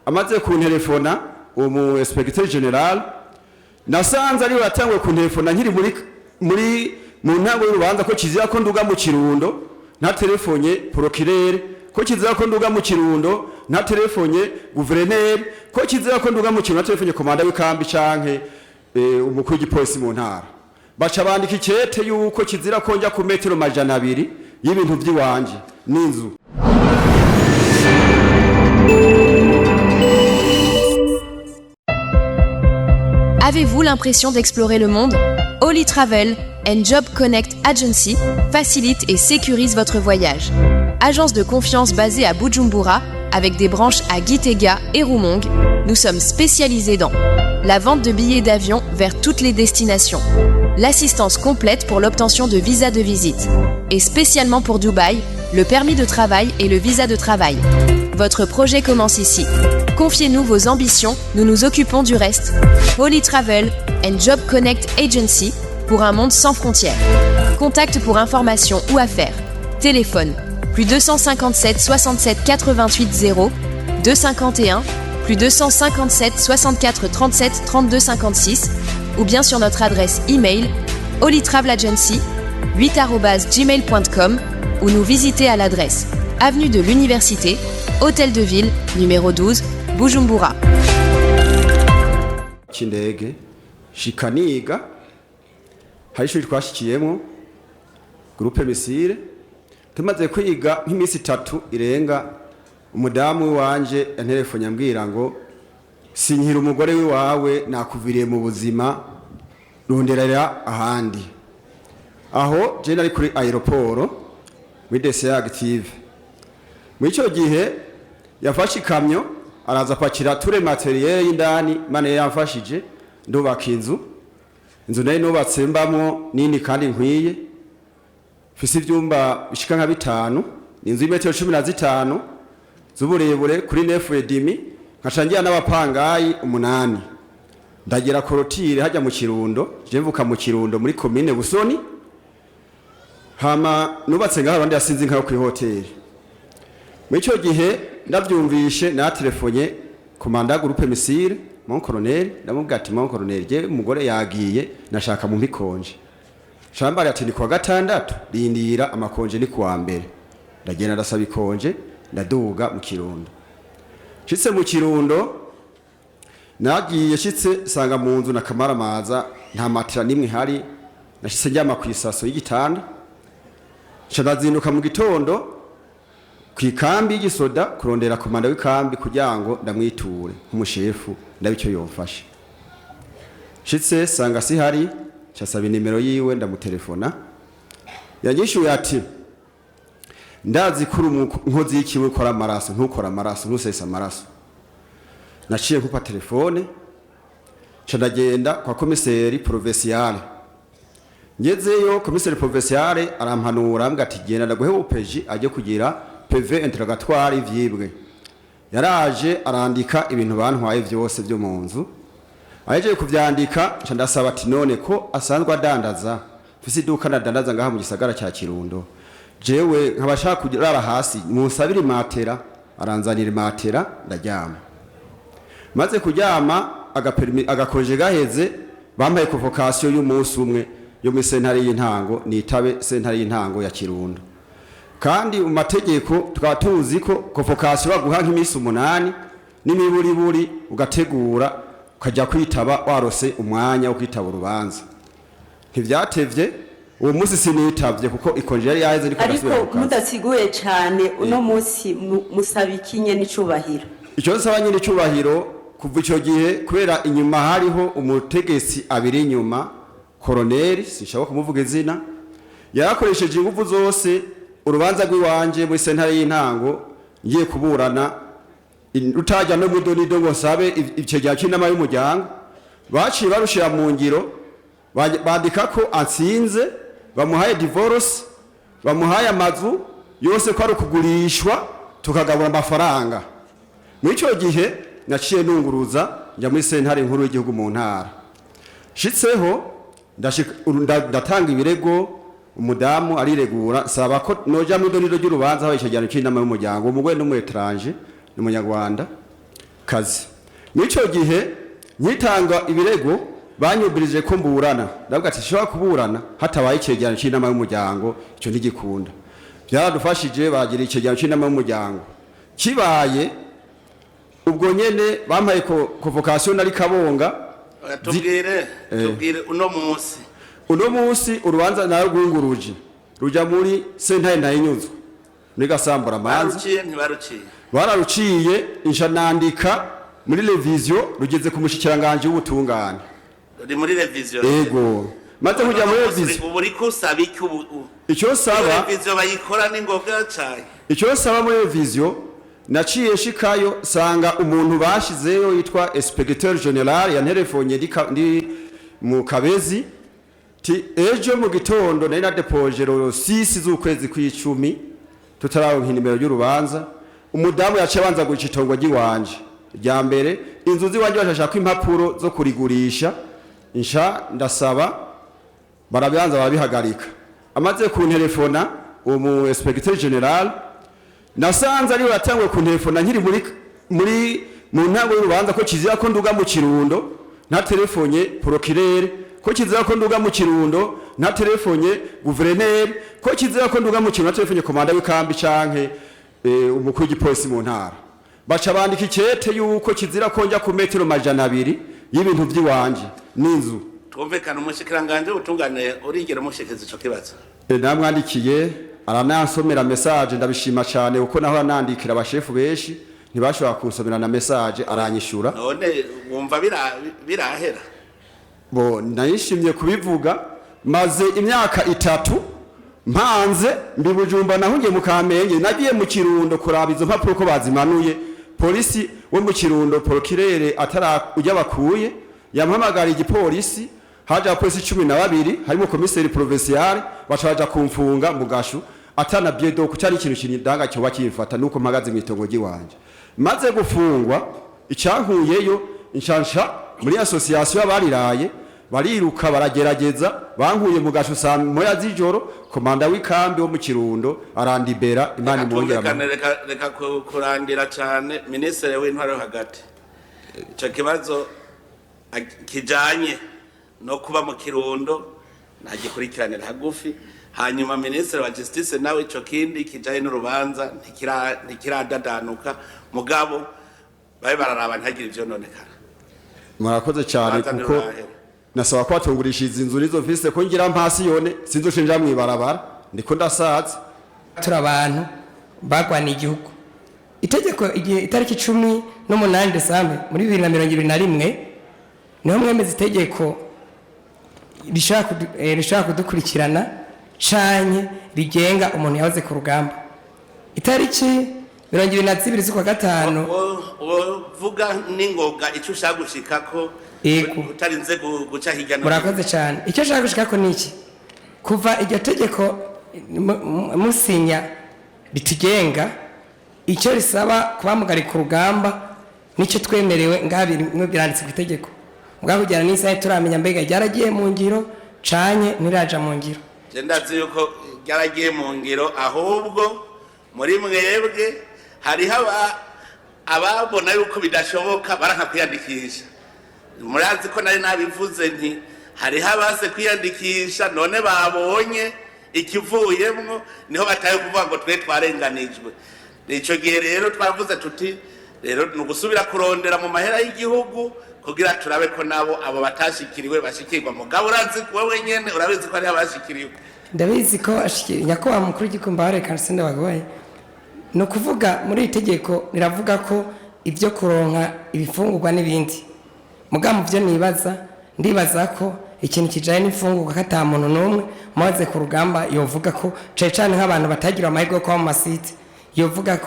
amaze kuntelefona umu inspecteur general nasanze ari watangwe kuntelefona nkiri mu ntango y'urubanza ko kizira ko nduga mu Kirundo nta telefonye procureur ko kizira ko nduga mu Kirundo nta telefonye gouverneur ko kizira ko nduga mu Kirundo nta telefonye komanda w'ikambi canke umukuru w'igipolisi mu ntara baca bandika ikete yuko kizira ko njya ku metero 200 y'ibintu by'iwanje n'inzu. Avez-vous l'impression d'explorer le monde? Holy Travel and Job Connect Agency facilite et sécurise votre voyage. Agence de confiance basée à Bujumbura, avec des branches à Gitega et Roumongue, nous sommes spécialisés dans la vente de billets d'avion vers toutes les destinations, l'assistance complète pour l'obtention de visa de visite, et spécialement pour Dubaï, le permis de travail et le visa de travail. Votre projet commence ici. Confiez-nous vos ambitions, nous nous occupons du reste. Holy Travel and Job Connect Agency pour un monde sans frontières. Contact pour information ou affaires. Téléphone plus 257 67 88 0 251 plus 257 64 37 32 56 ou bien sur notre adresse email holytravelagency8@gmail.com ou nous visiter à l'adresse avenue de l'Université, Hôtel de Ville, numéro 12, Bujumbura. Kindege shikaniga harisho twashikiyemo groupe Misile tumaze kwiga nk'imisi 3 irenga umudamu wanje yantelefone ambwira ngo sinkira umugore wawe nakuviriye mu buzima ronderera ahandi aho je nari kuri aeroport muri DCA active mwico gihe yafashe ikamyo araza pakira ture materiel y'indani mane yamfashije ndubaka inzu nayo nubatse mbamo nini kandi nkwiye fisi ivyumba bishika nka 5 inzu y'imetero 15 zuburebure kuri nefu edimi nkashangira n'abapangayi 8 ndagira korotire hajya mu Kirundo je mvuka mu Kirundo muri commune Busoni hama nubatse ngaho abandi yasinzi nkaho kuri hotel mwico gihe ndavyumvishe na telefonye komanda groupe Misile mon colonel ndamubwira ati mon colonel je umugore yagiye nashaka mu mpikonje shambara ati ni kwa gatandatu rindira amakonje ni kuwa mbere ndagenda ndasaba ikonje ndaduga mu Kirundo shitse mu Kirundo nagiye shitse sanga mu nzu nakamara maza nta matira nimwe hari nashitse njyama ku isaso y'igitanda canazinduka mu gitondo kwikambi y'igisoda kurondera komanda w'ikambi kugira ngo ndamwiture nk'umushefu ndabicyo yomfashe shitse sanga si hari cyasaba nimero yiwe ndamutelefona yanyishuye ati ndazi kuri nkozi y'ikiwe kora amaraso ntukora amaraso ntusesa amaraso naciye kupa telefone ndagenda kwa komiseri provincial ngezeyo komiseri provincial arampanura ambwa ati genda ndaguhe upeji aje kugira PV interrogatoire ivyibwe yaraje arandika ibintu bantwaye byose byo mu nzu aje kuvyandika ndasaba ati none ko asanzwe adandaza fisi duka nadandaza ngaha mu gisagara cya Kirundo jewe nkabashaka kurara hasi musabira matera aranzanira matera ndaryama maze kuryama agakoje gaheze bampaye convocation y'umunsi umwe yo mu sentare y'intango nitabe sentare y'intango ya Kirundo kandi umategeko twatuzi ko convocation baguha nk'imisi 8 n'imiburiburi ugategura ukajya kwitaba warose umwanya wo kwitaba urubanza ntivyatevye uwo munsi sinitavye kuko ikonje yari yaheze ariko mudatsiguye cyane uno munsi musabikinye n'icubahiro icyo nsaba nyine icubahiro kuva ico gihe kubera inyuma hariho umutegesi abiri inyuma colonel sinshaka kumuvuga izina yarakoresheje ingufu zose urubanza rw'iwanje muri sentare y'intango ngiye kuburana rutajya no mudonido ngo sabe ico gihe cy'inama y'umuryango baciye barushira mu ngiro bandika ko ansinze bamuhaye divorce bamuhaye amazu yose ko ari kugurishwa tukagabura amafaranga muri ico gihe naciye nunguruza njya muri sentare nkuru y'igihugu mu ntara shitseho ndatanga ibirego umudamu ariregura saba ko noja mu doniro ry'urubanza aho icyo cyane cy'inama y'umuryango umugwe n'umu étranger n'umunyarwanda kazi. Nico gihe nyitanga ibirego banyubirije ko mburana, ndavuga ati shobora kuburana hatabaye icegeranyo c'inama y'umuryango, ico ntigikunda. Byaradufashije bagira icegeranyo c'inama y'umuryango kibaye ubwo nyene bampaye convocation ari Kabonga. Tubwire uno munsi urubanza nayo rwunguruje ruja muri sentare ndayinyuzwa muri Gasambura Manza. Bararuciye inshanandika muri revision rugeze ku mushikiranganje w'ubutungane. Uri muri revision? Ego. Maze kujya muri revision. Ubu riko saba iki ubu? Icyo saba revision bayikora ni ngombwa cyane. Icyo saba muri revision naciye shikayo sanga umuntu bashizeyo yitwa Inspecteur General ya telefonye ndi mu Kabezi ti ejo mu gitondo nari na depoje ro 6 z'ukwezi kw'icumi tutararonka inimero y'urubanza. Umudamu yace banza guca itongo giwanje rya mbere inzu ziwanje bashaka ko impapuro zo kurigurisha insha ndasaba barabanza babihagarika. Amaze ku telefona umu Inspecteur General nasanze ari watangwe ku telefona nkiri mu ntango y'urubanza ko kizira ko nduga mu Kirundo nta telefonye procureur, ko kizira ko nduga mu Kirundo nta telefonye gouverneur, ko kizira ko nduga mu Kirundo nta telefonye komanda w'ikambi canke umukuru w'igipolisi mu ntara. Baca bandika ikete yuko kizira ko njya ku metero 200 y'ibintu by'iwanje n'inzu. Twumvikana umushikiranganje utungane urigera mushikeze ico kibazo. Namwandikiye aranansomera message ndabishima cyane uko naho nandikira abashefu benshi ntibashobora kunsomera na message aranyishura. None wumva birahera? Bo nayishimye kubivuga maze imyaka 3 mpanze mbibujumba nahungiye mu Kamenge nagiye mu Kirundo kuraba izo mpapuro ko bazimanuye. Polisi wo mu Kirundo procureur atara ujya bakuye yampamagara igipolisi haje abapolisi 12 harimo komiseri provincial bacaja kumfunga mu Gashu atana biedo ku cyari ikintu kinidanga cyo bakimfata nuko mpagaze mu itongo giwanje. Maze gufungwa icyankuyeyo inshansha muri association y'abariraye bariruka baragerageza bankuye mu Gashu saa moya z'ijoro komanda w'ikambi wo mu Kirundo arandibera Imana imwongera. Reka kurandira cyane ministre w'intwaro hagati ico kibazo kijanye no kuba mu Kirundo nagikurikiranira hagufi. Hanyuma ministre wa justice nawe ico kindi kijanye n'urubanza ntikiradadanuka mugabo babe bararaba ntagira ivyo nonekara. Murakoze cyane kuko nasaba ko atungurishije inzu nizo vise ko ngira mpasi yone sinzoshinja mwibarabara ndiko ndasaza. Turi abantu bagwana igihugu. Itegeko itariki 18 Desembre muri 2021 niho mwemeza itegeko rishaka kudukurikirana canye rigenga umuntu yahoze ku rugamba. Itariki 22 z'ukwa gatanu vuga ningoga icyo ushaka gushikako utarinze guca hirya no. Murakoze cyane. Icyo ushaka gushikako niki? Kuva iryo tegeko musinya bitugenga icyo risaba kubamugari ku rugamba nicyo twemerewe ngabiri mwe biranditse ku itegeko. Mugabo kujyana n'isaha turamenya mbega ryaragiye mu ngiro canye niraja mu ngiro. Je ndazi yuko ryaragiye mu ngiro ahubwo muri mwebwe hari ababona yuko bidashoboka baranka kwiyandikisha. Murazi ko nari nabivuze nti hari habase kwiyandikisha none babonye ikivuyemwo niho bataye kuvuga ngo twe twarenganijwe. Nico gihe rero twavuze tuti rero nugusubira kurondera mu mahera y'igihugu kugira turabe ko nabo abo batashikiriwe bashikirwa mugabo urazi wewe nyene urabizi ko ari abashikiriwe. Ndabizi ko ashikiriye ko amukuru gikumbare kansende bagoye. No kuvuga muri itegeko niravuga ko ibyo kuronka ibifungurwa n'ibindi. Mugabo byo ndibaza ko ikintu kijaye n'ifungurwa kata muntu numwe maze ku rugamba yovuga ko cyane nk'abantu batagira amahirwe kwa mu masite yovuga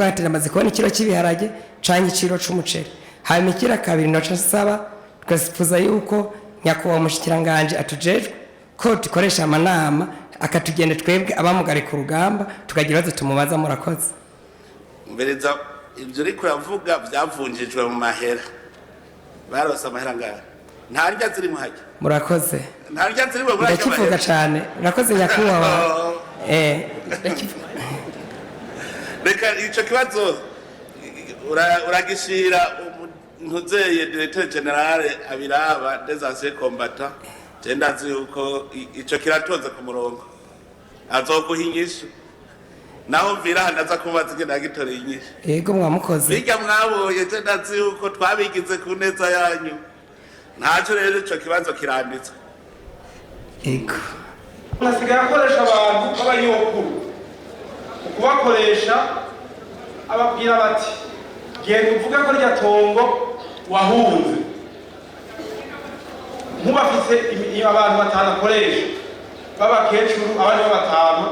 ati namaze kubona ikiro cy'ibiharage canke ikiro c'umuceri. Hanyuma ikira kabiri noca saba twasifuza yuko nyakuba mushikiranganje atujejwe ko dukoresha amanama akatugende twebwe abamugari ku rugamba tukagira bazo tumubaza murakoze. Mbereza ibyo uri kuravuga byavunjijwe mu mahera barose amahera ngaho ntarya ziri mu hajya. Murakoze. Ntarya ziri mu hajya. Ndakivuga cyane murakoze nyakuba. Reka ico kibazo uragishira ntuzeye directeur general abiraba des anciens combattants genda yuko ico kiratoze ku murongo azoguhinyisha naho mvira ndaza kubaza ngenda gitoreye inyisha yego mwamukoze bijya mwaboye genda yuko twabigize ku neza yanyu ntaco rero ico kibazo kiranditswe yego nasigaye akoresha abantu b'abanyokuru ukubakoresha ababwira bati genda uvuge ko rya tongo wahunze nk'ubafise abantu batanu akoresha b'abakecuru abandi b'abatanu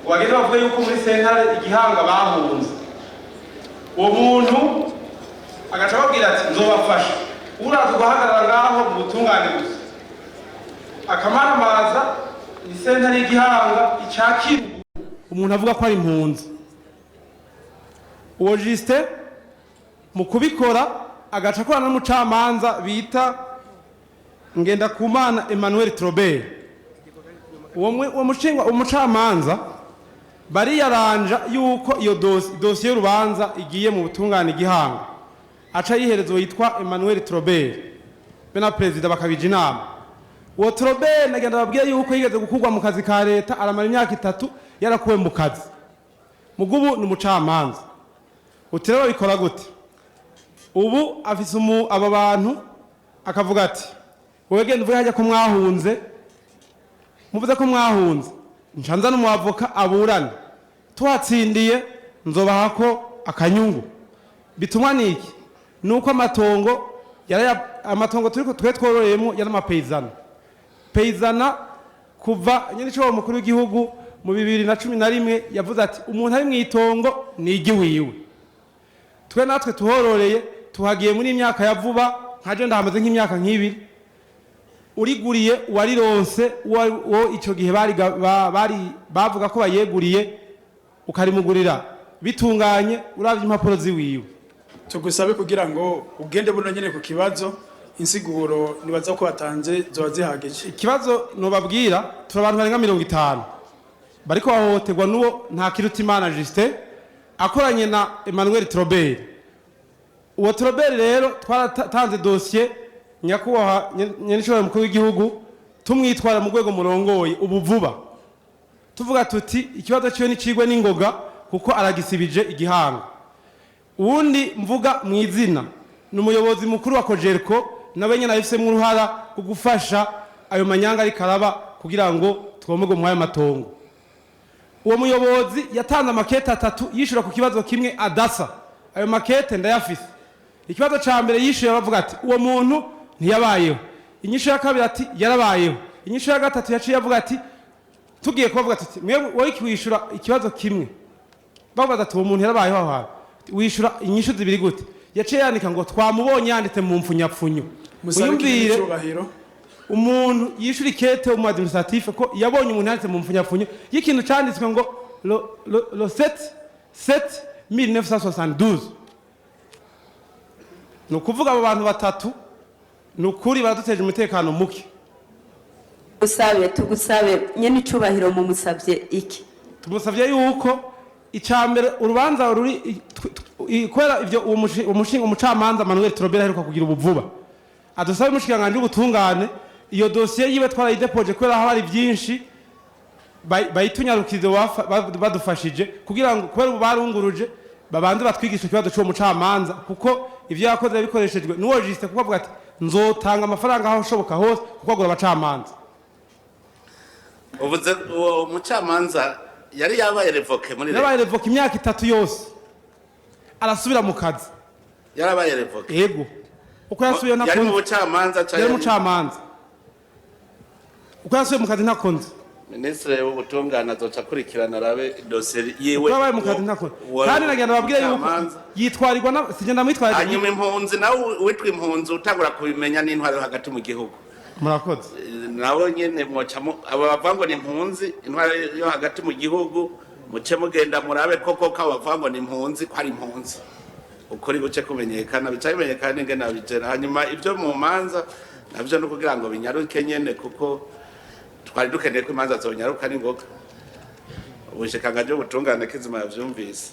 bagenda bavuga yuko muri sentare igihanga bahunze uwo muntu agaca ababwira ati nzobafasha uraza guhagarara ngaho mu butungane gusa akamaramaza ni sentare y'igihanga icakira umuntu avuga ko ari impunzi uwo Justin mu kubikora agaca akorana n'umucamanza bita Ngendakumana Emmanuel Trobert uwo mushinga umucamanza bari yaranja yuko iyo dosiye y'urubanza igiye mu butungane igihanga aca yiherezo yitwa Emmanuel Trobert bena president bakabije inama uwo Trobert nagenda babwiye yuko yigeze gukurwa mu kazi ka leta aramara imyaka 3 yarakuwe mu kazi mugubu ni umucamanza uterero bikora gute ubu afise aba bantu akavuga ati wowe genda uvuye hajya ko mwahunze muvuze ko mwahunze nshanza n'umuavoka aburana twatsindiye nzobaha ko akanyungu bitumwa niki nuko amatongo turiko twororeyemo yari amapeyizana peyizana kuva nyine cyo mukuru w'igihugu mu 2011 yavuze ati umuntu ari mwitongo nigi wiwe twe natwe tuhororeye tuhagiye muri imyaka ya vuba nkaje ndahamaze nk'imyaka nk'ibiri uriguriye warironse wo ico gihe bavuga ko bayeguriye ukarimugurira bitunganye uravye impapuro ziwiwe tugusabe kugira ngo ugende buno nyene ku kibazo insiguro nibaza ko batanze zoba zihagije ikibazo nobabwira turabantu barenga 50 bariko bahohoterwa nuwo nta Kirutimana Justin akoranye na Emmanuel Trobert uwo Trobert rero twaratanze dossier nyakubaha nyenishoboye mukuru w'igihugu tumwitwara mu rwego murongoye ubu vuba tuvuga tuti ikibazo cyo ni cigwe n'ingoga kuko aragisibije igihanga uwundi mvuga mu izina n'umuyobozi mukuru wa Kojerko nawe nyene afise uruhara kugufasha ayo manyanga ari karaba kugira ngo twomege mu aya matongo uwo muyobozi yatanze amakete 3 yishura ku kibazo kimwe adasa ayo makete ndayafise ikibazo ca mbere yishuye bavuga ati uwo muntu ntiyabayeho inyishu ya kabiri ati yarabayeho inyishu ya gatatu yaciye avuga ati tugiye kubavuga ati mwe wowe kwishura ikibazo kimwe bavuga ati uwo muntu yarabayeho aho wishura inyishu zibiri gute yaciye yandika ngo twamubonye yanditse mu mfunyapfunyo uyumvire umuntu yishura ikete mu administratif ko yabonye umuntu yanditse mu mfunyapfunyo y'ikintu canditswe ngo le 7/1972 no kuvuga abo bantu batatu nukuri baraduteje umutekano muke tugusabe nyene icubahiro mu musavye iki tumusavye yuko icambere urubanza ruri ikwera ivyo umushinga umucamanza Emmanuel Trobert aheruka kugira ubuvuba adusabe umushikanganje ubutungane iyo dossier yiwe twarayidepoje kwera aho ari byinshi bayitunyarukirize badufashije kugira ngo kwera ubarunguruje babanze batwigisha ikibazo cyo mucamanza kuko ivyo yakoze bikoreshejwe nuwo Justin kuko avuga ati nzotanga amafaranga aho ushoboka hose kuko agura abacamanza uvuze uwo mucamanza yari yabaye revoke muri yabaye revoke imyaka 3 yose arasubira mu kazi yarabaye revoke yego uko yasubiye yari mu bucamanza cyane yari mucamanza uko yasubiye mu kazi ntakonze Ministre w'ubutungane azoca kurikirana rabe dossier yiwe yabaye mu kazi ntakonze kandi nagenda babwire yuko yitwarirwa na sigenda mwitwarira hanyuma impunzi nawe witwa impunzi utangura kubimenya n'intwaro hagati mu gihugu murakoze nabo nyene mwocamo aba bavango ni impunzi intwaro yo hagati mu gihugu muce mugenda murabe koko ko bavango ni impunzi ko ari impunzi ukuri guce kumenyekana bicayimenyekana ingene abijera hanyuma ibyo mu manza navyo no kugira ngo binyaruke nyene kuko twari dukeneye ko imanza zonyaruka n'ingoga ubushikanganje ubutungane kizima yavyumvise